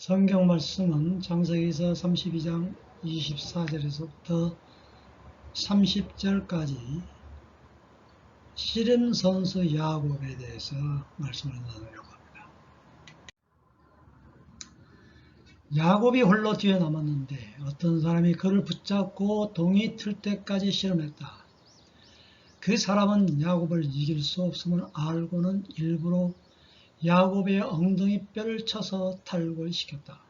성경 말씀은 창세기서 32장 24절에서부터 30절까지 씨름 선수 야곱에 대해서 말씀을 나누려고 합니다. 야곱이 홀로 뛰어남았는데 어떤 사람이 그를 붙잡고 동이 틀 때까지 씨름했다. 그 사람은 야곱을 이길 수 없음을 알고는 일부러 야곱의 엉덩이 뼈를 쳐서 탈골 시켰다.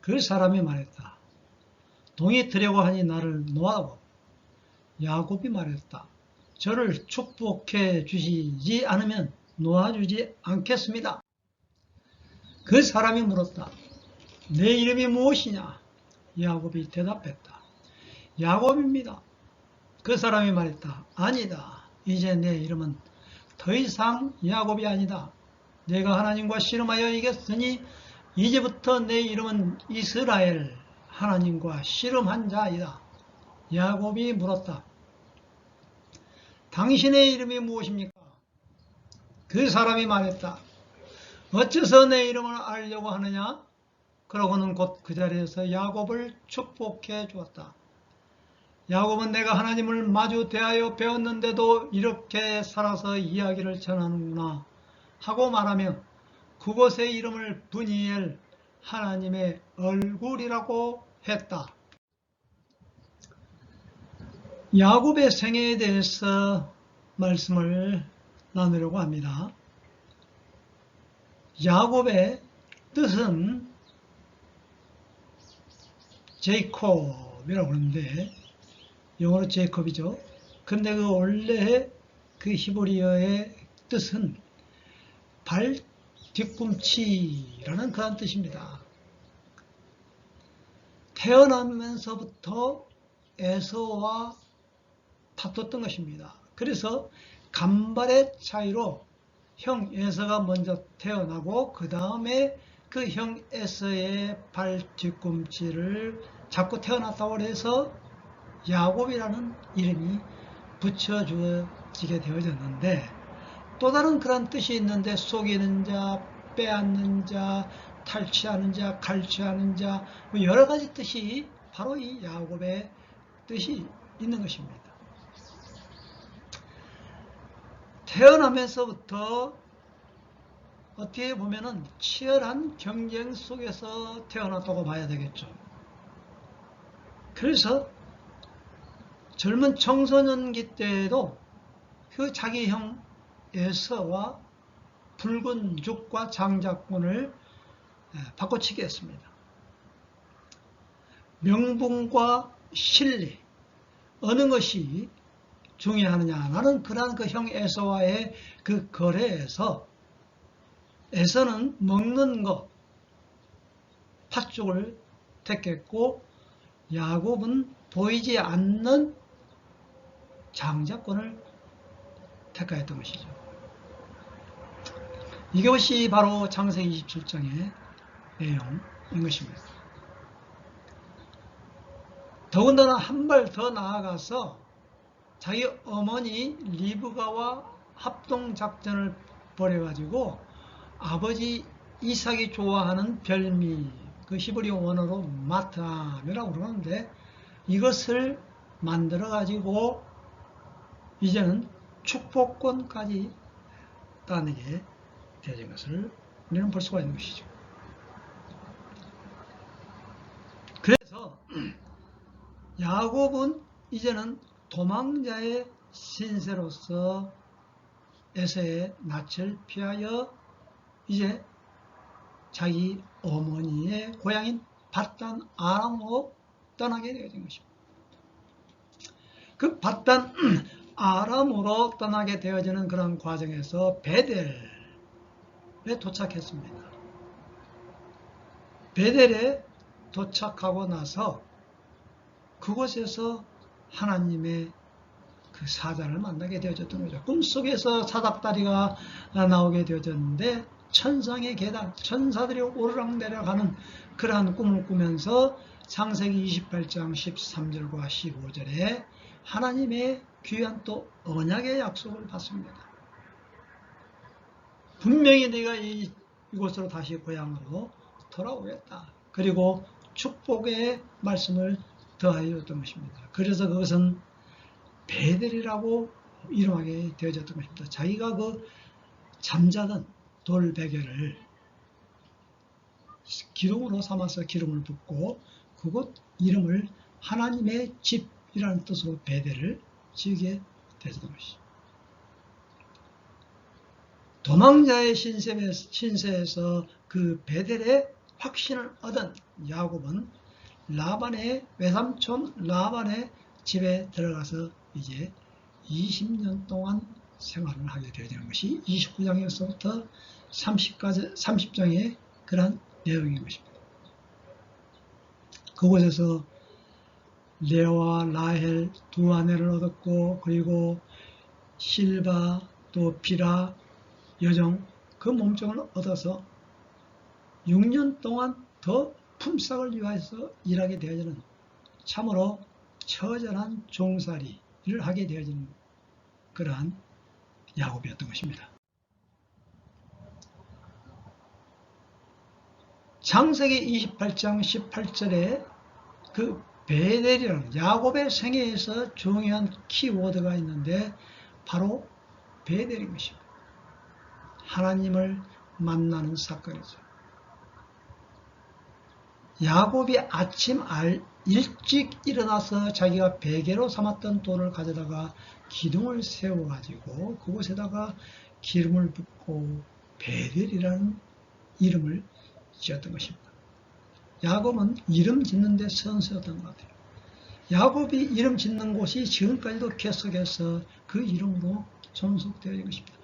그 사람이 말했다. 동이 트려고 하니 나를 놓아다오. 야곱이 말했다. 저를 축복해 주시지 않으면 놓아주지 않겠습니다. 그 사람이 물었다. 내 이름이 무엇이냐? 야곱이 대답했다. 야곱입니다. 그 사람이 말했다. 아니다. 이제 내 이름은 더 이상 야곱이 아니다. 내가 하나님과 씨름하여 이겼으니 이제부터 내 이름은 이스라엘, 하나님과 씨름한 자이다. 야곱이 물었다. 당신의 이름이 무엇입니까? 그 사람이 말했다. 어째서 내 이름을 알려고 하느냐? 그러고는 곧 그 자리에서 야곱을 축복해 주었다. 야곱은 내가 하나님을 마주 대하여 배웠는데도 이렇게 살아서 이야기를 전하는구나 하고 말하며 그곳의 이름을 브니엘, 하나님의 얼굴이라고 했다. 야곱의 생애에 대해서 말씀을 나누려고 합니다. 야곱의 뜻은 제이콥이라고 하는데 영어로 제이콥이죠. 근데 그 원래 그 히브리어의 뜻은 발 뒤꿈치라는 그런 뜻입니다. 태어나면서부터 에서와 다퉜던 것입니다. 그래서 간발의 차이로 형 에서가 먼저 태어나고 그 다음에 그 형 에서의 발 뒤꿈치를 잡고 태어났다고 해서 야곱이라는 이름이 붙여주어지게 되어졌는데 또 다른 그런 뜻이 있는데 속이는 자, 빼앗는 자, 탈취하는 자, 갈취하는 자, 여러 가지 뜻이 바로 이 야곱의 뜻이 있는 것입니다. 태어나면서부터 어떻게 보면은 치열한 경쟁 속에서 태어났다고 봐야 되겠죠. 그래서 젊은 청소년기 때에도 그 자기 형 에서와 붉은 죽과 장자권을 바꿔치기 했습니다. 명분과 실리 어느 것이 중요하느냐라는 그러한 그 형 에서와의 그 거래에서 에서는 먹는 것 팥죽을 택했고 야곱은 보이지 않는 장자권을 택하였던 것이죠. 이것이 바로 창세기 27장의 내용인 것입니다. 더군다나 한 발 더 나아가서 자기 어머니 리브가와 합동작전을 벌여가지고 아버지 이삭이 좋아하는 별미, 그 히브리 원어로 마탐이라고 그러는데 이것을 만들어가지고 이제는 축복권까지 따내게 되어진 것을 우리는 볼 수가 있는 것이죠. 그래서 야곱은 이제는 도망자의 신세로서 에서의 낯을 피하여 이제 자기 어머니의 고향인 밧단 아람으로 떠나게 되어진 것입니다. 그 밧단 아람으로 떠나게 되어지는 그런 과정에서 베델에 도착했습니다. 베델에 도착하고 나서 그곳에서 하나님의 그 사자를 만나게 되어졌던 거죠. 꿈속에서 사닥다리가 나오게 되어졌는데 천상의 계단, 천사들이 오르락내려가는 그러한 꿈을 꾸면서 창세기 28장 13절과 15절에 하나님의 귀한 또 언약의 약속을 받습니다. 분명히 네가 이곳으로 다시 고향으로 돌아오겠다. 그리고 축복의 말씀을 더하여 줬던 것입니다. 그래서 그것은 베델이라고 이름하게 되어졌던 것입니다. 자기가 그 잠자던 돌베개를 기둥으로 삼아서 기름을 붓고 그곳 이름을 하나님의 집이라는 뜻으로 베델을 지으게 되었던 것이죠. 도망자의 신세에서 그 베델의 확신을 얻은 야곱은 라반의 외삼촌 라반의 집에 들어가서 이제 20년 동안 생활을 하게 되는 것이 29장에서부터 30장의 그런 내용인 것입니다. 그곳에서 레아와 라헬 두 아내를 얻었고, 그리고 실바 또 비라 여종 그 몸종을 얻어서 6년 동안 더 품삯을 위하여서 일하게 되어지는 참으로 처절한 종살이를 하게 되어지는 그러한 야곱이었던 것입니다. 창세기 28장 18절에 그 베델이라는 야곱의 생애에서 중요한 키워드가 있는데 바로 베델인 것입니다. 하나님을 만나는 사건이죠. 야곱이 아침 일찍 일어나서 자기가 베개로 삼았던 돌을 가져다가 기둥을 세워가지고 그곳에다가 기름을 붓고 베델이라는 이름을 지었던 것입니다. 야곱은 이름 짓는 데 선수였던 것 같아요. 야곱이 이름 짓는 곳이 지금까지도 계속해서 그 이름으로 존속되어 있는 것입니다.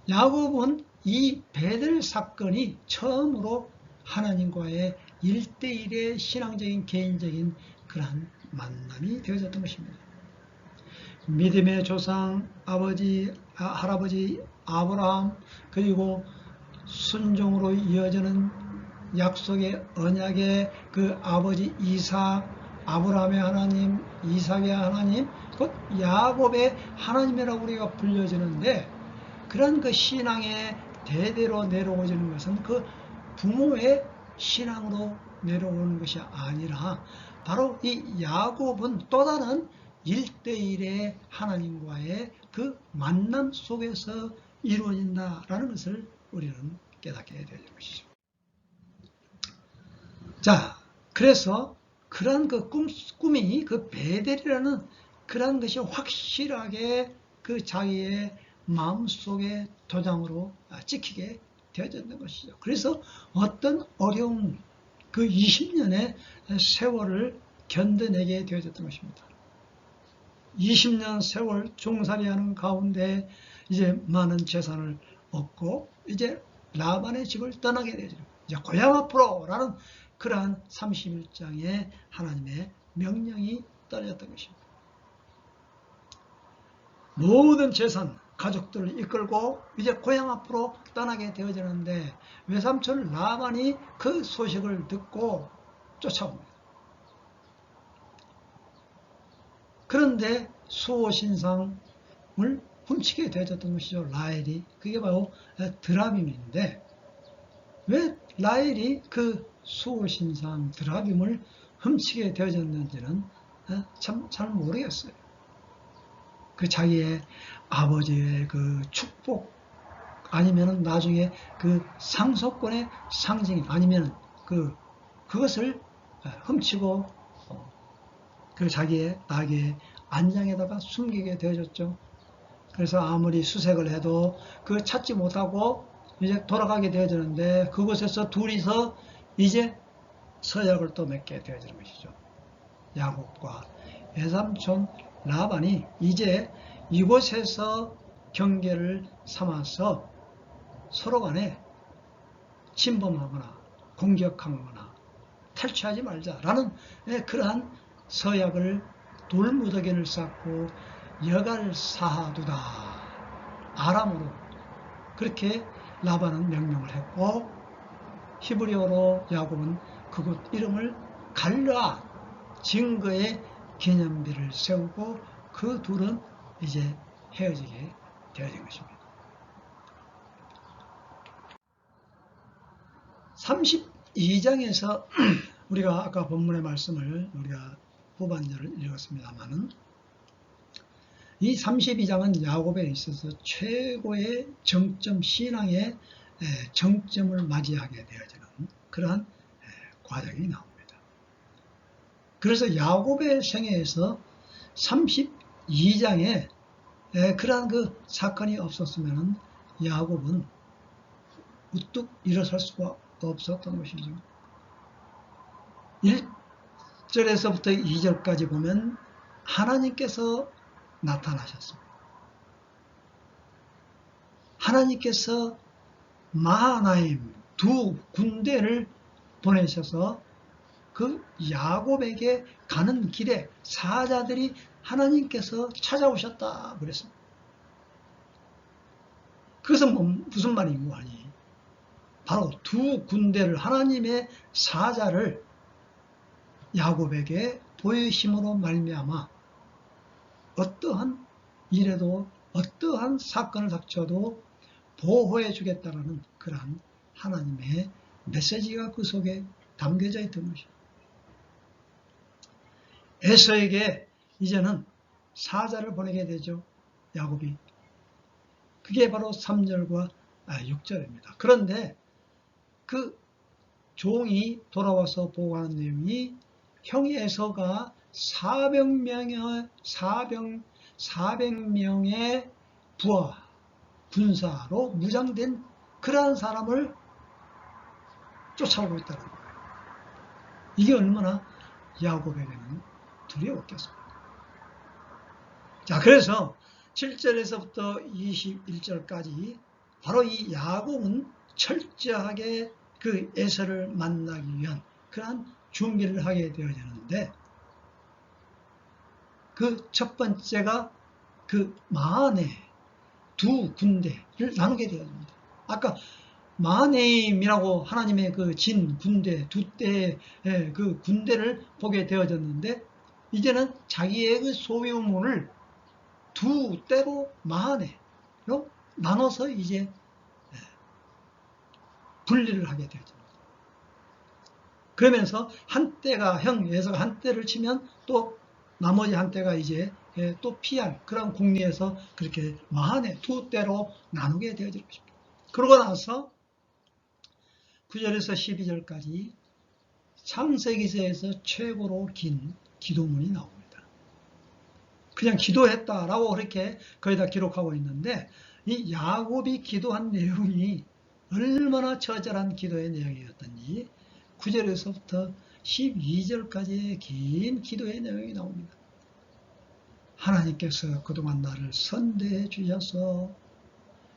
야곱은 이 베델 사건이 처음으로 하나님과의 1대1의 신앙적인 개인적인 그러한 만남이 되어졌던 것입니다. 믿음의 조상 할아버지 아브라함, 그리고 순종으로 이어지는 약속의 언약의 그 아버지 이삭, 아브라함의 하나님, 이삭의 하나님, 곧 야곱의 하나님이라고 우리가 불려지는데, 그런 그 신앙의 대대로 내려오지는 것은 그 부모의 신앙으로 내려오는 것이 아니라 바로 이 야곱은 또 다른 1대1의 하나님과의 그 만남 속에서 이루어진다라는 것을 우리는 깨닫게 되는 것이죠. 자, 그래서 그런 그 꿈이 그 베델이라는 그런 것이 확실하게 그 자기의 마음속에 도장으로 찍히게 되어졌는 것이죠. 그래서 어떤 어려움, 그 20년의 세월을 견뎌내게 되어졌던 것입니다. 20년 세월 종살이하는 가운데 이제 많은 재산을 얻고 이제 라반의 집을 떠나게 되죠. 이제 고향 앞으로라는 그러한 31장의 하나님의 명령이 떨어졌던 것입니다. 모든 재산, 가족들을 이끌고 이제 고향 앞으로 떠나게 되어지는데 외삼촌 라반이 그 소식을 듣고 쫓아옵니다. 그런데 수호신상을 훔치게 되어졌던 것이죠. 라헬이. 그게 바로 드라빔인데 왜 라헬이 그 수호신상 드라빔을 훔치게 되어졌는지는 참 잘 모르겠어요. 그 자기의 아버지의 그 축복, 아니면은 나중에 그 상속권의 상징, 아니면 그것을 훔치고 그 자기의 나귀의 안장에다가 숨기게 되어졌죠. 그래서 아무리 수색을 해도 그 찾지 못하고 이제 돌아가게 되어지는데 그곳에서 둘이서 이제 서약을 또 맺게 되어지는 것이죠. 야곱과 외삼촌 라반이 이제 이곳에서 경계를 삼아서 서로 간에 침범하거나 공격하거나 탈취하지 말자라는 그러한 서약을 돌무더기를 쌓고 여갈 사하두다 아람으로 그렇게 라반은 명령을 했고, 히브리어로 야곱은 그곳 이름을 갈르아, 증거의 기념비를 세우고 그 둘은 이제 헤어지게 되어진 것입니다. 32장에서 우리가 아까 본문의 말씀을 우리가 후반절을 읽었습니다만은 이 32장은 야곱에 있어서 최고의 정점, 신앙의 정점을 맞이하게 되어지는 그러한 과정이 나옵니다. 그래서 야곱의 생애에서 32장에 그러한 그 사건이 없었으면 야곱은 우뚝 일어설 수가 없었던 것이죠. 1절에서부터 2절까지 보면 하나님께서 나타나셨습니다. 하나님께서 마하나임 두 군대를 보내셔서 그 야곱에게 가는 길에 사자들이 하나님께서 찾아오셨다 그랬습니다. 그것은 무슨 말인고 하니 바로 두 군대를 하나님의 사자를 야곱에게 보이심으로 말미암아 어떠한 일에도 어떠한 사건을 닥쳐도 보호해 주겠다는 그러한 하나님의 메시지가 그 속에 담겨져 있던 것입니다. 에서에게 이제는 사자를 보내게 되죠. 야곱이. 그게 바로 3절과 6절입니다. 그런데 그 종이 돌아와서 보고하는 내용이 형이 에서가 400명의 부하, 군사로 무장된 그러한 사람을 쫓아오고 있다는 거예요. 이게 얼마나 야곱에게는 두려웠겠습니까? 자, 그래서 7절에서부터 21절까지 바로 이 야곱은 철저하게 그 에서를 만나기 위한 그러한 준비를 하게 되어지는데 그 첫 번째가 그 마하네 두 군대를 나누게 되어집니다. 아까 마하네임이라고 하나님의 그 진 군대 두 대의 그 군대를 보게 되어졌는데 이제는 자기의 그 소유물을 두 대로 마하네로 나눠서 이제 분리를 하게 되어집니다. 그러면서 한 대가 형 에서가 한 대를 치면 또 나머지 한 대가 이제 또 피할 그런 국리에서 그렇게 마하네 두 대로 나누게 되어질 것입니다. 그러고 나서 9절에서 12절까지 창세기서에서 최고로 긴 기도문이 나옵니다. 그냥 기도했다라고 그렇게 거의 다 기록하고 있는데 이 야곱이 기도한 내용이 얼마나 처절한 기도의 내용이었던지 9절에서부터 12절까지의 긴 기도의 내용이 나옵니다. 하나님께서 그동안 나를 선대해 주셔서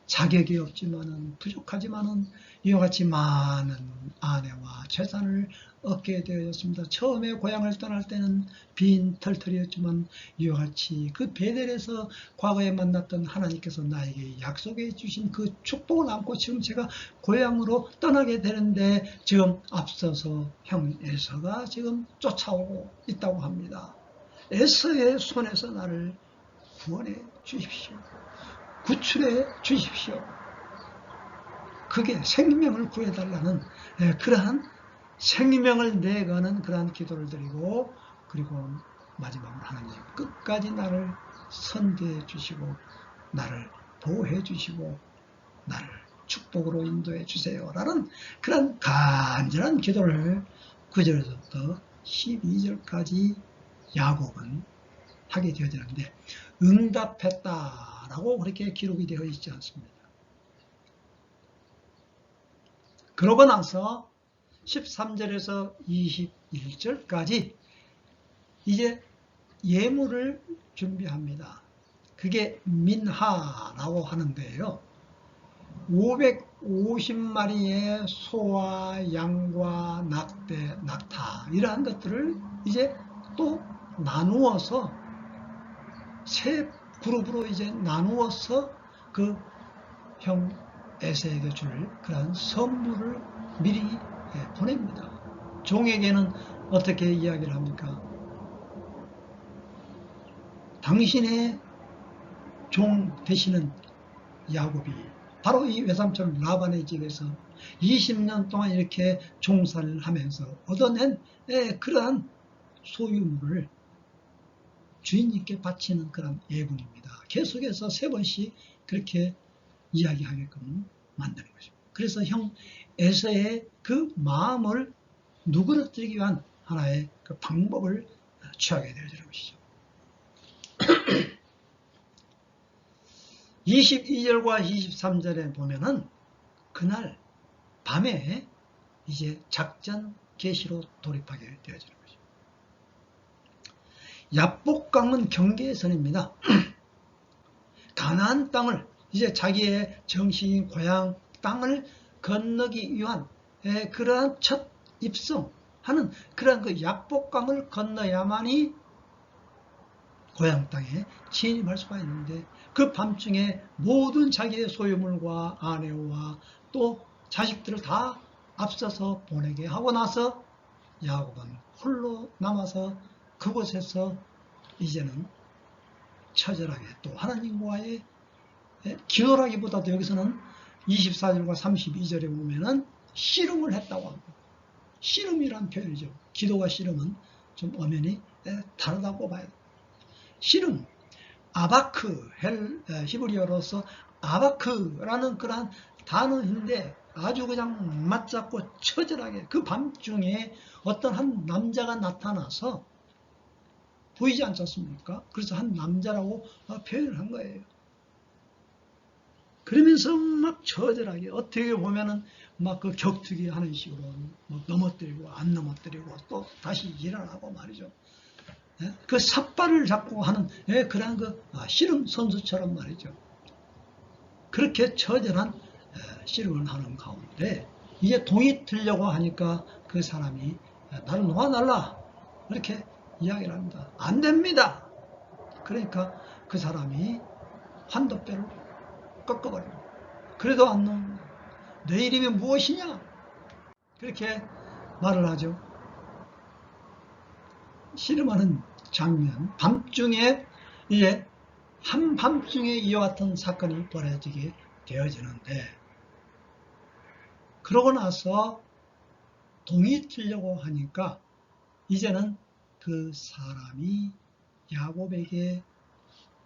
자격이 없지만은 부족하지만은 이와 같이 많은 아내와 재산을 얻게 되었습니다. 처음에 고향을 떠날 때는 빈 털털이었지만 이와 같이 그 베델에서 과거에 만났던 하나님께서 나에게 약속해 주신 그 축복을 안고 지금 제가 고향으로 떠나게 되는데 지금 앞서서 형 에서가 지금 쫓아오고 있다고 합니다. 에서의 손에서 나를 구원해 주십시오. 구출해 주십시오. 그게 생명을 구해달라는 그러한 생명을 내가는 그러한 기도를 드리고 그리고 마지막으로 하나님 끝까지 나를 선대해 주시고 나를 보호해 주시고 나를 축복으로 인도해 주세요 라는 그런 간절한 기도를 9절에서부터 12절까지 야곱은 하게 되어지는데 응답했다라고 그렇게 기록이 되어 있지 않습니다. 그러고 나서 13절에서 21절까지 이제 예물을 준비합니다. 그게 민하라고 하는데요. 550마리의 소와 양과 낙대, 낙타 이러한 것들을 이제 또 나누어서 세 그룹으로 이제 나누어서 그 형 에서에게 줄 그런 선물을 미리 보냅니다. 종에게는 어떻게 이야기를 합니까? 당신의 종 되시는 야곱이 바로 이 외삼촌 라반의 집에서 20년 동안 이렇게 종사를 하면서 얻어낸 그러한 소유물을 주인님께 바치는 그런 예금입니다. 계속해서 3번씩 그렇게 이야기하게끔 만드는 것입니다. 그래서 형 에서의 그 마음을 누그러뜨리기 위한 하나의 그 방법을 취하게 되어지는 것이죠. 22절과 23절에 보면은 그날 밤에 이제 작전 개시로 돌입하게 되어지는 것이죠. 야복강은 경계선입니다. 가나안 땅을 이제 자기의 정신 고향 땅을 건너기 위한 그러한 첫 입성하는 그러한 그 야복강을 건너야만이 고향 땅에 진입할 수가 있는데 그 밤중에 모든 자기의 소유물과 아내와 또 자식들을 다 앞서서 보내게 하고 나서 야곱은 홀로 남아서 그곳에서 이제는 처절하게 또 하나님과의 기도라기보다도 여기서는 24절과 32절에 보면은 씨름을 했다고 합니다. 씨름이란 표현이죠. 기도와 씨름은 좀 엄연히 다르다고 봐야 됩니다. 씨름, 아바크, 히브리어로서 아바크라는 그런 단어인데 아주 그냥 맞잡고 처절하게 그 밤중에 어떤 한 남자가 나타나서 보이지 않지 않습니까? 그래서 한 남자라고 표현을 한 거예요. 그러면서 막 처절하게 어떻게 보면은 막 그 격투기 하는 식으로 넘어뜨리고 안 넘어뜨리고 또 다시 일어나고 말이죠. 그 삿발을 잡고 하는 그런 그 씨름 선수처럼 말이죠. 그렇게 처절한 씨름을 하는 가운데 이제 동이 들려고 하니까 그 사람이 나를 놓아달라 이렇게 이야기를 합니다. 안 됩니다. 그러니까 그 사람이 환도뼈를 꺾어버립니다. 그래도 안 놓습니다. 내 이름이 무엇이냐? 그렇게 말을 하죠. 씨름하는 장면, 밤중에 이제 한밤중에 이와 같은 사건이 벌어지게 되어지는데 그러고 나서 동이 틀려고 하니까 이제는 그 사람이 야곱에게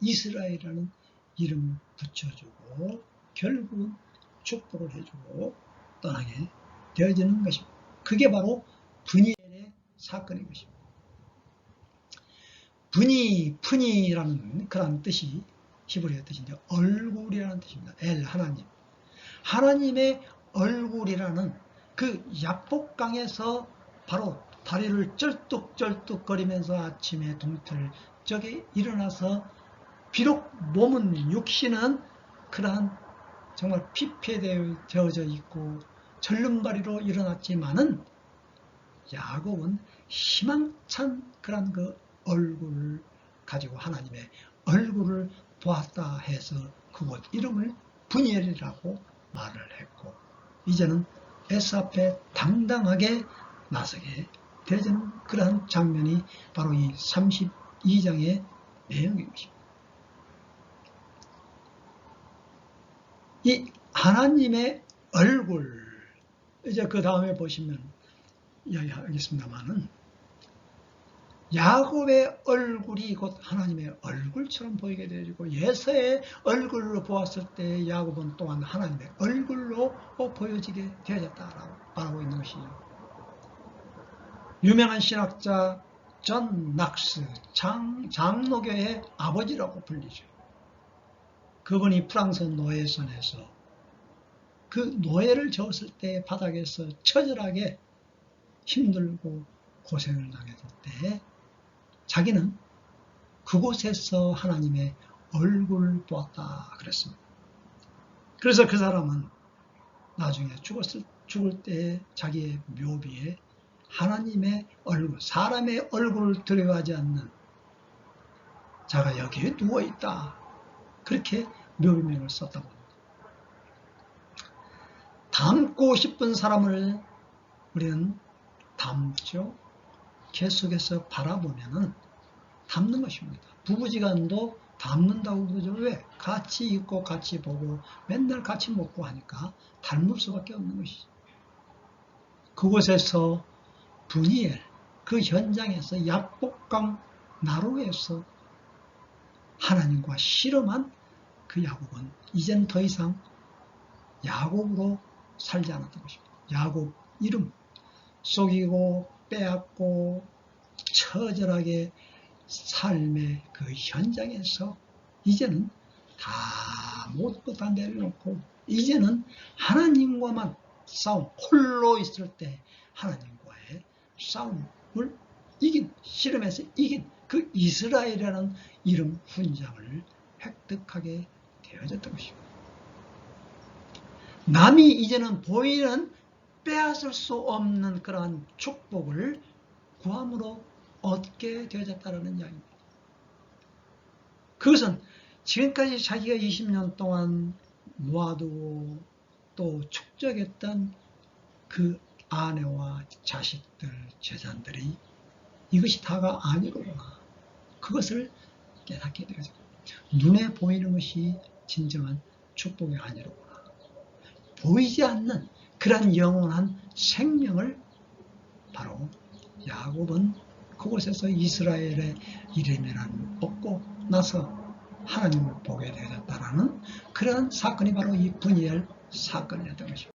이스라엘이라는 이름을 붙여주고 결국은 축복을 해주고 떠나게 되어지는 것입니다. 그게 바로 브니엘의 사건인 것입니다. 푸니라는 그런 뜻이 히브리어 뜻인데 얼굴이라는 뜻입니다. 하나님. 하나님의 얼굴이라는 그 야복강에서 바로 다리를 쩔뚝쩔뚝거리면서 아침에 동틀적에 일어나서 비록 몸은 육신은 그러한 정말 피폐되어져 있고 절름발이로 일어났지만은 야곱은 희망찬 그런 그 얼굴을 가지고 하나님의 얼굴을 보았다 해서 그곳 이름을 브니엘이라고 말을 했고 이제는 에서 앞에 당당하게 나서게 되어지는 그러한 장면이 바로 이 32장의 내용인 것입니다. 이 하나님의 얼굴 이제 그 다음에 보시면 이야기하겠습니다만은 야곱의 얼굴이 곧 하나님의 얼굴처럼 보이게 되어지고 예서의 얼굴로 보았을 때 야곱은 또한 하나님의 얼굴로 보여지게 되어졌다라고 말하고 있는 것이죠. 유명한 신학자 존 낙스 장로교의 아버지라고 불리죠. 그분이 프랑스 노예선에서 그 노예를 저었을 때 바닥에서 처절하게 힘들고 고생을 당했을 때 자기는 그곳에서 하나님의 얼굴을 보았다 그랬습니다. 그래서 그 사람은 나중에 죽을 때 자기의 묘비에 하나님의 얼굴, 사람의 얼굴을 들여가지 않는 자가 여기에 누워있다. 그렇게 묘비명을 썼다고 합니다. 닮고 싶은 사람을 우리는 닮죠. 계속해서 바라보면은 닮는 것입니다. 부부지간도 닮는다고 그러죠. 왜? 같이 있고 같이 보고 맨날 같이 먹고 하니까 닮을 수밖에 없는 것이죠. 그곳에서 분이엘, 그 현장에서 야복강 나루에서 하나님과 씨름한 그 야곱은 이젠 더 이상 야곱으로 살지 않았던 것입니다. 야곱 이름 속이고 빼앗고 처절하게 삶의 그 현장에서 이제는 다 모든 것 다 내려놓고 이제는 하나님과만 싸움, 홀로 있을 때 하나님과의 싸움을 이긴, 씨름에서 이긴 그 이스라엘이라는 이름 훈장을 획득하게 되어졌던 것입니다. 남이 이제는 보이는 빼앗을 수 없는 그러한 축복을 구함으로 얻게 되어졌다는 이야기입니다. 그것은 지금까지 자기가 20년 동안 모아두고 또 축적했던 그 아내와 자식들, 재산들이 이것이 다가 아니로구나. 그것을 깨닫게 되어져. 눈에 보이는 것이 진정한 축복이 아니로구나. 보이지 않는 그런 영원한 생명을 바로 야곱은 그곳에서 이스라엘의 이름이라는 얻고 나서 하나님을 보게 되었다라는 그러한 사건이 바로 이 분이엘 사건이었던 것입니다.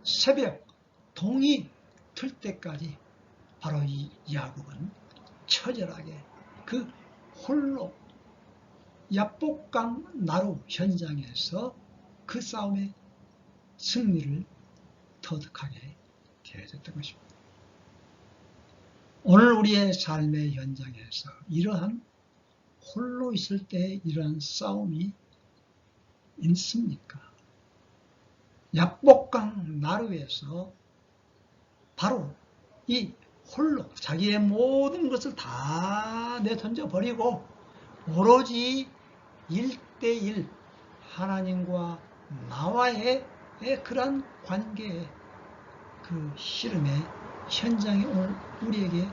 새벽 동이 틀 때까지 바로 이 야곱은 처절하게 그 홀로 야복강 나루 현장에서 그 싸움의 승리를 터득하게 되어졌던 것입니다. 오늘 우리의 삶의 현장에서 이러한 홀로 있을 때 이러한 싸움이 있습니까? 야복강 나루에서 바로 이 홀로 자기의 모든 것을 다 내던져 버리고 오로지 1대1 하나님과 나와의 그러한 관계의 그 씨름의 현장이 오늘 우리에게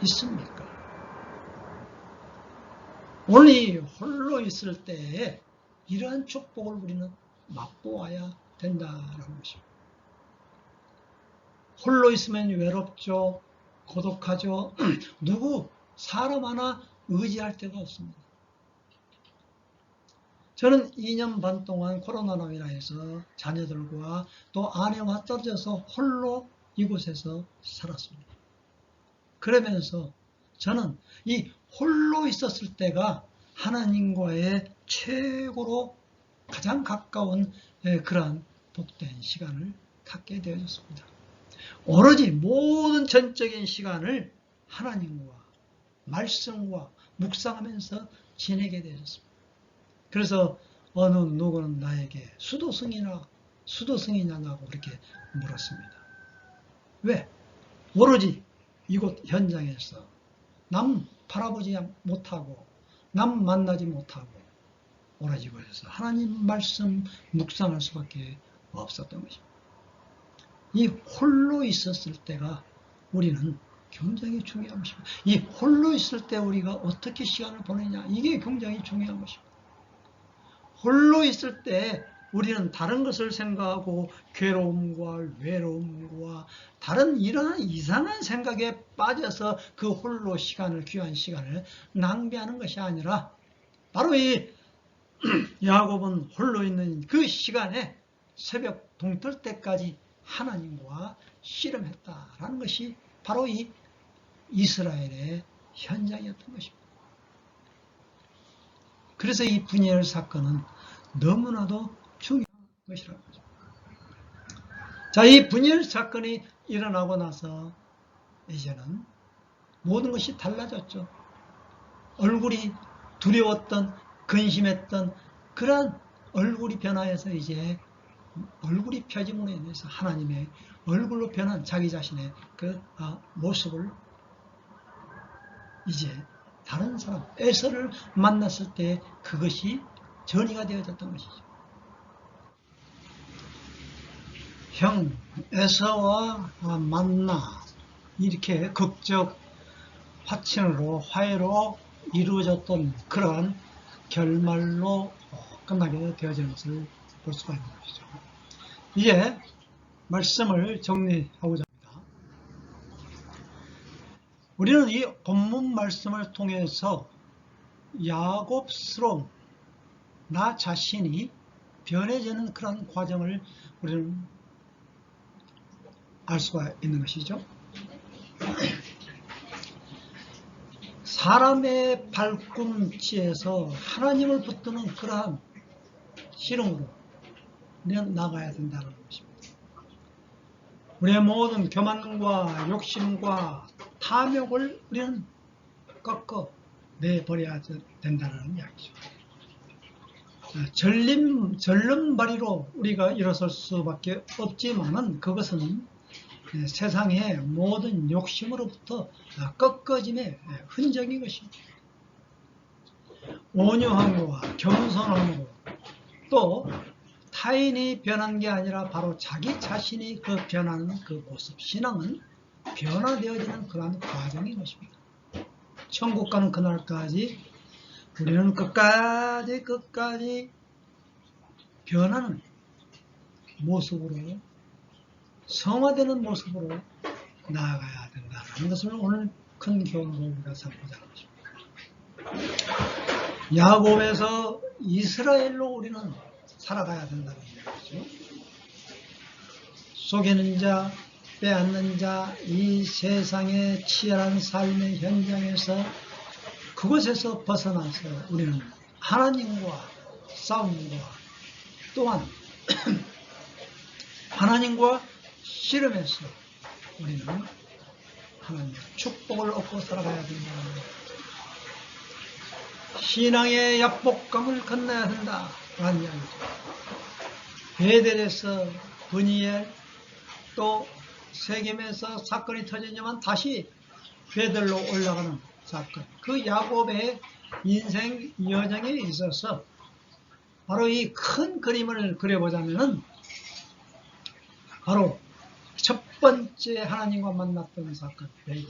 있습니까? 오늘 이 홀로 있을 때에 이러한 축복을 우리는 맛보아야 된다는 것입니다. 홀로 있으면 외롭죠. 고독하죠. 누구 사람 하나 의지할 데가 없습니다. 저는 2년 반 동안 코로나로 인해서 자녀들과 또 아내와 떨어져서 홀로 이곳에서 살았습니다. 그러면서 저는 이 홀로 있었을 때가 하나님과의 최고로 가장 가까운 그러한 복된 시간을 갖게 되어졌습니다. 오로지 모든 전적인 시간을 하나님과 말씀과 묵상하면서 지내게 되어졌습니다. 그래서 어느 누구는 나에게 수도승이냐고 그렇게 물었습니다. 왜? 오로지 이곳 현장에서 남 바라보지 못하고 남 만나지 못하고 오로지 이곳에서 하나님 말씀 묵상할 수밖에 없었던 것입니다. 이 홀로 있었을 때가 우리는 굉장히 중요한 것입니다. 이 홀로 있을 때 우리가 어떻게 시간을 보내냐 이게 굉장히 중요한 것입니다. 홀로 있을 때 우리는 다른 것을 생각하고 괴로움과 외로움과 다른 이러한 이상한 생각에 빠져서 그 홀로 귀한 시간을 낭비하는 것이 아니라 바로 이 야곱은 홀로 있는 그 시간에 새벽 동틀 때까지 하나님과 씨름했다라는 것이 바로 이 이스라엘의 현장이었던 것입니다. 그래서 이 분이엘 사건은 너무나도 중요한 것이라는 거죠. 자, 이 분이엘 사건이 일어나고 나서 이제는 모든 것이 달라졌죠. 얼굴이 두려웠던, 근심했던 그러한 얼굴이 변화해서 이제 얼굴이 펴짐으로 인해서 하나님의 얼굴로 변한 자기 자신의 그 모습을 이제 다른 사람, 에서를 만났을 때 그것이 전이가 되어졌던 것이죠. 형 에서와 만나 이렇게 극적 화친으로 화해로 이루어졌던 그러한 결말로 끝나게 되어지는 것을 볼 수가 있는 것이죠. 이제 말씀을 정리하고자 합니다. 우리는 이 본문 말씀을 통해서 야곱스러운 나 자신이 변해지는 그런 과정을 우리는 알 수가 있는 것이죠. 사람의 발꿈치에서 하나님을 붙드는 그러한 실험으로 우리는 나가야 된다는 것입니다. 우리의 모든 교만과 욕심과 탐욕을 우리는 꺾어 내버려야 된다는 이야기죠. 절름발이로 우리가 일어설 수밖에 없지만은 그것은 세상의 모든 욕심으로부터 꺾어짐의 흔적인 것입니다. 온유함과 겸손함으로 또 타인이 변한 게 아니라 바로 자기 자신이 그 변하는 그 모습, 신앙은 변화되어지는 그러한 과정인 것입니다. 천국 가는 그날까지 우리는 끝까지 변하는 모습으로, 성화되는 모습으로 나아가야 된다는 것을 오늘 큰 교훈으로 우리가 삼고자 하는 것입니다. 야곱에서 이스라엘로 우리는 살아가야 된다는 얘기죠. 속이는 자, 빼앗는 자, 이 세상의 치열한 삶의 현장에서 그곳에서 벗어나서 우리는 하나님과 싸움과 또한 하나님과 씨름해서 우리는 하나님의 축복을 얻고 살아가야 된다는 것. 신앙의 약복강을 건너야 된다라는 이야기죠. 베델에서 브니엘 또 세겜에서 사건이 터지지만 다시 베델로 올라가는 사건, 그 야곱의 인생 여정에 있어서 바로 이 큰 그림을 그려보자면은 바로 첫 번째 하나님과 만났던 사건 베델,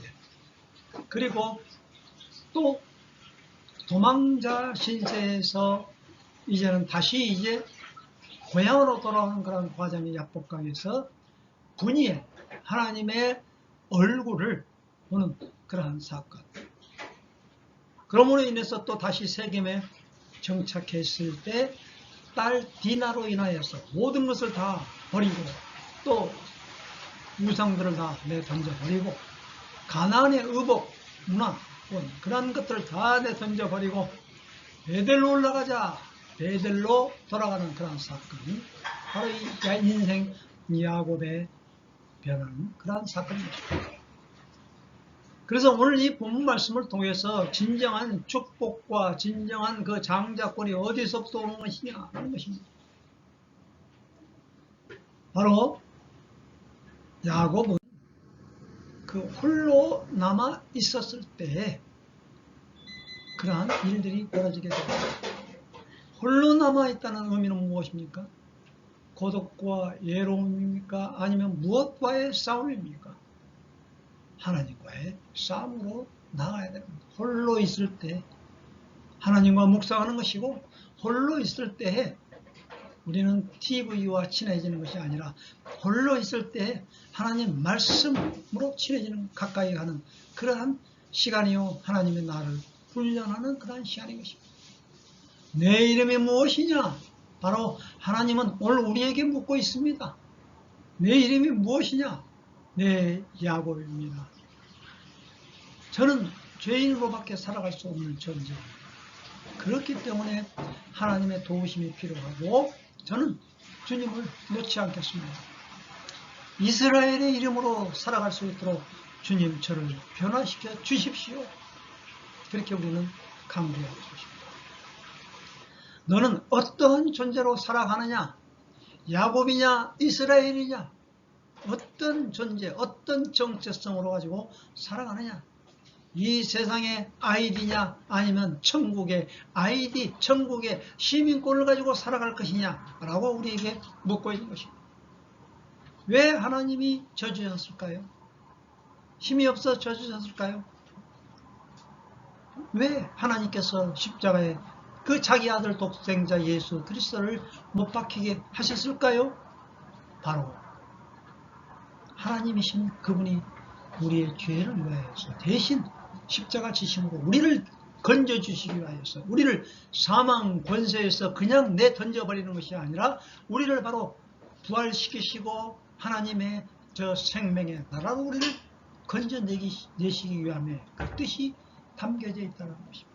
그리고 또 도망자 신세에서 이제는 다시 이제 고향으로 돌아오는 그런 과정의 약복강에서 분이의 하나님의 얼굴을 보는 그러한 사건. 그러므로 인해서 또 다시 세겜에 정착했을 때 딸 디나로 인하여서 모든 것을 다 버리고 또 우상들을 다 내던져버리고 가나안의 의복, 문화, 그런 것들을 다 내던져버리고 베델로 올라가자, 베델로 돌아가는 그런 사건이 바로 이 인생 야곱의 변하는 그런 사건입니다. 그래서 오늘 이 본문 말씀을 통해서 진정한 축복과 진정한 그 장자권이 어디서부터 오는 것이냐 하는 것입니다. 바로 야곱은 그 홀로 남아 있었을 때 그러한 일들이 벌어지게 됩니다. 홀로 남아 있다는 의미는 무엇입니까? 고독과 예로움입니까? 아니면 무엇과의 싸움입니까? 하나님과의 싸움으로 나가야 됩니다. 홀로 있을 때 하나님과 묵상하는 것이고, 홀로 있을 때 우리는 TV와 친해지는 것이 아니라 홀로 있을 때 하나님 말씀으로 친해지는, 가까이 가는 그러한 시간이요, 하나님의 나를 훈련하는 그러한 시간인 것입니다. 내 이름이 무엇이냐? 바로 하나님은 오늘 우리에게 묻고 있습니다. 내 이름이 무엇이냐? 내 야곱입니다. 저는 죄인으로밖에 살아갈 수 없는 존재입니다. 그렇기 때문에 하나님의 도우심이 필요하고 저는 주님을 놓지 않겠습니다. 이스라엘의 이름으로 살아갈 수 있도록 주님 저를 변화시켜 주십시오. 그렇게 우리는 강구하고 있습니다. 너는 어떠한 존재로 살아가느냐? 야곱이냐 이스라엘이냐? 어떤 존재, 어떤 정체성으로 가지고 살아가느냐? 이 세상의 아이디냐 아니면 천국의 아이디, 천국의 시민권을 가지고 살아갈 것이냐 라고 우리에게 묻고 있는 것입니다. 왜 하나님이 저주셨을까요? 힘이 없어 저주셨을까요? 왜 하나님께서 십자가에 그 자기 아들 독생자 예수 그리스도를 못 박히게 하셨을까요? 바로 하나님이신 그분이 우리의 죄를 위하여서 대신 십자가 지심으로 우리를 건져주시기 위하여서, 우리를 사망 권세에서 그냥 내던져버리는 것이 아니라 우리를 바로 부활시키시고 하나님의 저 생명의 나라로 우리를 건져내시기 위함에 그 뜻이 담겨져 있다는 것입니다.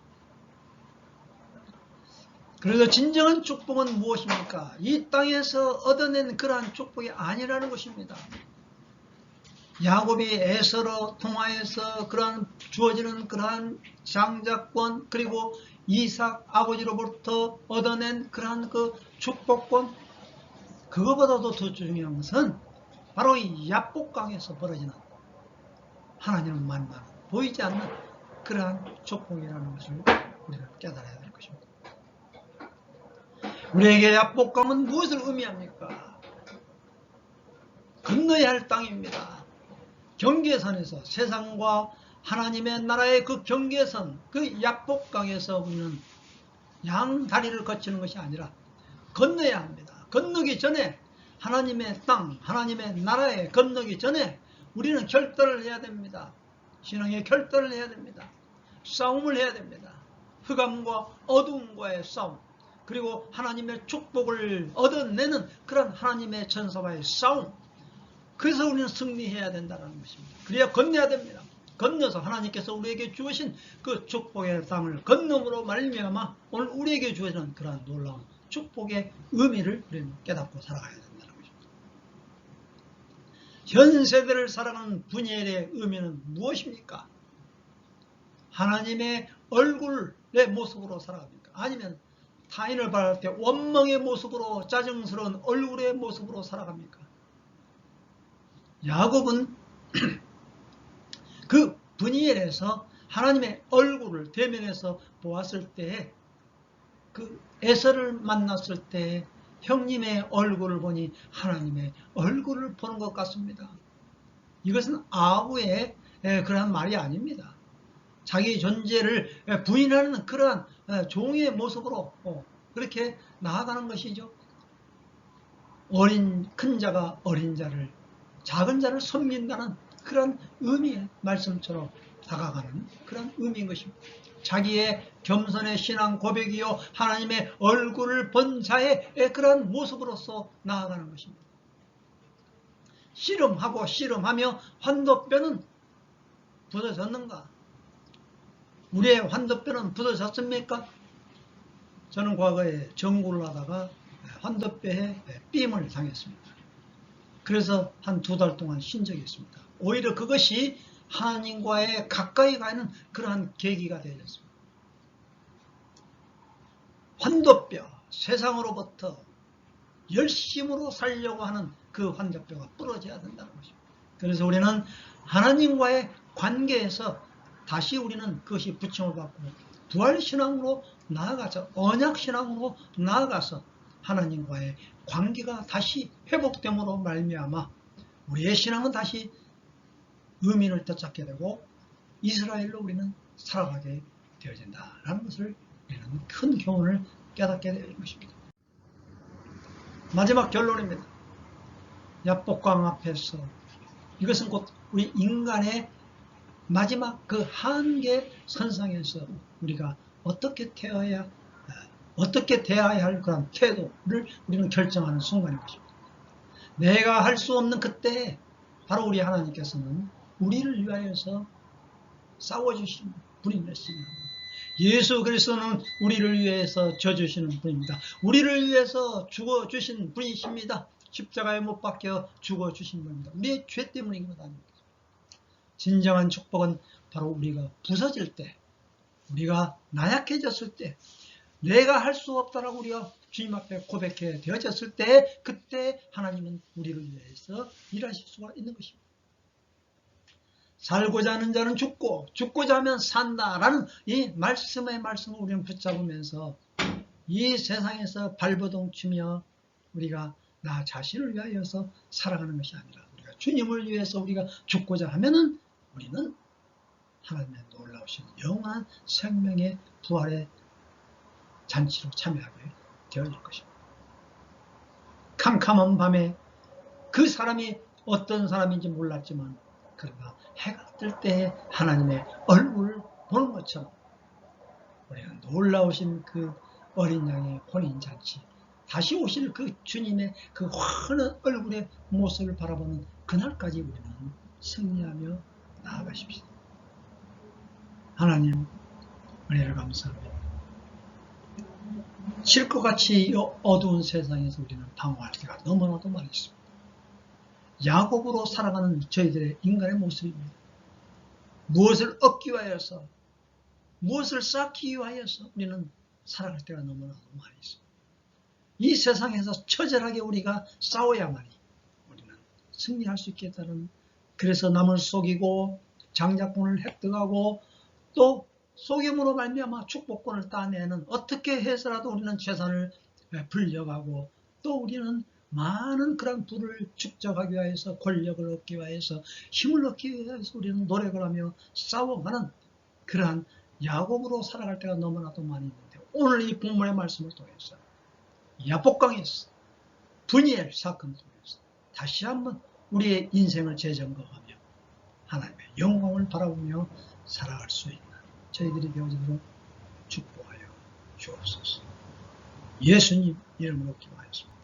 그래서 진정한 축복은 무엇입니까? 이 땅에서 얻어낸 그러한 축복이 아니라는 것입니다. 야곱이 에서로 통하여서 그러한 주어지는 그러한 장자권, 그리고 이삭 아버지로부터 얻어낸 그러한 그 축복권, 그거보다도 더 중요한 것은 바로 이 야복강에서 벌어지는 하나님을 만나는, 보이지 않는 그러한 축복이라는 것을 우리가 깨달아야 될 것입니다. 우리에게 야복강은 무엇을 의미합니까? 건너야 할 땅입니다. 경계선에서, 세상과 하나님의 나라의 그 경계선, 그 야복강에서 우리는 양다리를 거치는 것이 아니라 건너야 합니다. 건너기 전에 하나님의 땅, 하나님의 나라에 건너기 전에 우리는 결단을 해야 됩니다. 신앙의 결단을 해야 됩니다. 싸움을 해야 됩니다. 흑암과 어두움과의 싸움, 그리고 하나님의 축복을 얻어내는 그런 하나님의 천사와의 싸움, 그래서 우리는 승리해야 된다는 것입니다. 그래야 건너야 됩니다. 건너서 하나님께서 우리에게 주신 그 축복의 땅을 건너므로 말미암아 오늘 우리에게 주어지는 그러한 놀라운 축복의 의미를 우리는 깨닫고 살아가야 된다는 것입니다. 현 세대를 살아가는 분열의 의미는 무엇입니까? 하나님의 얼굴의 모습으로 살아갑니까? 아니면 타인을 바라볼 때 원망의 모습으로, 짜증스러운 얼굴의 모습으로 살아갑니까? 야곱은 그 브니엘에서 하나님의 얼굴을 대면해서 보았을 때, 그 에서를 만났을 때 형님의 얼굴을 보니 하나님의 얼굴을 보는 것 같습니다. 이것은 아부의 그러한 말이 아닙니다. 자기 존재를 부인하는 그러한 종의 모습으로 그렇게 나아가는 것이죠. 큰 자가 어린 자를, 작은 자를 섬긴다는 그런 의미의 말씀처럼 다가가는 그런 의미인 것입니다. 자기의 겸손의 신앙 고백이요 하나님의 얼굴을 본 자의 그런 모습으로서 나아가는 것입니다. 씨름하고 씨름하며 환도뼈는 부서졌는가? 우리의 환도뼈는 부서졌습니까? 저는 과거에 전구를 하다가 환도뼈에 삨을 당했습니다. 그래서 한 2달 동안 쉰 적이 있습니다. 오히려 그것이 하나님과의 가까이 가는 그러한 계기가 되었습니다. 환도뼈, 세상으로부터 열심으로 살려고 하는 그 환도뼈가 부러져야 된다는 것입니다. 그래서 우리는 하나님과의 관계에서 다시 우리는 그것이 부침을 받고 부활신앙으로 나아가서, 언약신앙으로 나아가서 하나님과의 관계가 다시 회복됨으로 말미암아 우리의 신앙은 다시 의미를 되찾게 되고 이스라엘로 우리는 살아가게 되어진다라는 것을 우리는 큰 교훈을 깨닫게 되는 것입니다. 마지막 결론입니다. 야복강 앞에서, 이것은 곧 우리 인간의 마지막 그 한계 선상에서 우리가 어떻게 대해야 할 그런 태도를 우리는 결정하는 순간인 것입니다. 내가 할 수 없는 그때 바로 우리 하나님께서는 우리를 위하여서 싸워주시는 분이십니다. 예수 그리스도는 우리를 위해서 져주시는 분입니다. 우리를 위해서 죽어주신 분이십니다. 십자가에 못 박혀 죽어주신 분입니다. 우리의 죄 때문인 것 아닙니까? 진정한 축복은 바로 우리가 부서질 때, 우리가 나약해졌을 때, 내가 할 수 없다라고 우리가 주님 앞에 고백해 되어졌을 때, 그때 하나님은 우리를 위해서 일하실 수가 있는 것입니다. 살고자 하는 자는 죽고, 죽고자 하면 산다라는 이 말씀을 우리는 붙잡으면서 이 세상에서 발버둥 치며 우리가 나 자신을 위하여서 살아가는 것이 아니라 우리가 주님을 위해서 우리가 죽고자 하면은 우리는 하나님의 놀라우신 영원한 생명의 부활의 잔치로 참여하게 되어질 것입니다. 캄캄한 밤에 그 사람이 어떤 사람인지 몰랐지만 그러나 해가 뜰 때 하나님의 얼굴을 보는 것처럼 우리는 놀라우신 그 어린 양의 혼인잔치, 다시 오실 그 주님의 그 환한 얼굴의 모습을 바라보는 그날까지 우리는 승리하며 나아가십시다. 하나님, 은혜를 감사합니다. 실컷같이 어두운 세상에서 우리는 방황할 때가 너무나도 많이 있습니다. 야곱으로 살아가는 저희들의 인간의 모습입니다. 무엇을 얻기 위하여서, 무엇을 쌓기 위하여서 우리는 살아갈 때가 너무나도 많이 있습니다. 이 세상에서 처절하게 우리가 싸워야만이 우리는 승리할 수 있겠다는, 그래서 남을 속이고 장자권을 획득하고 또 속임으로 말미암아 축복권을 따내는, 어떻게 해서라도 우리는 재산을 불려가고 또 우리는 많은 그런 부를 축적하기 위해서, 권력을 얻기 위해서, 힘을 얻기 위해서 우리는 노력을 하며 싸워가는 그러한 야곱으로 살아갈 때가 너무나도 많이 있는데, 오늘 이 본문의 말씀을 통해서 야복강에서 브니엘 사건을 통해서 다시 한번 우리의 인생을 재점검하며 하나님의 영광을 바라보며 살아갈 수 있는 저희들이 되어지도록 축복하여 주옵소서. 예수님 이름으로 기도하였습니다.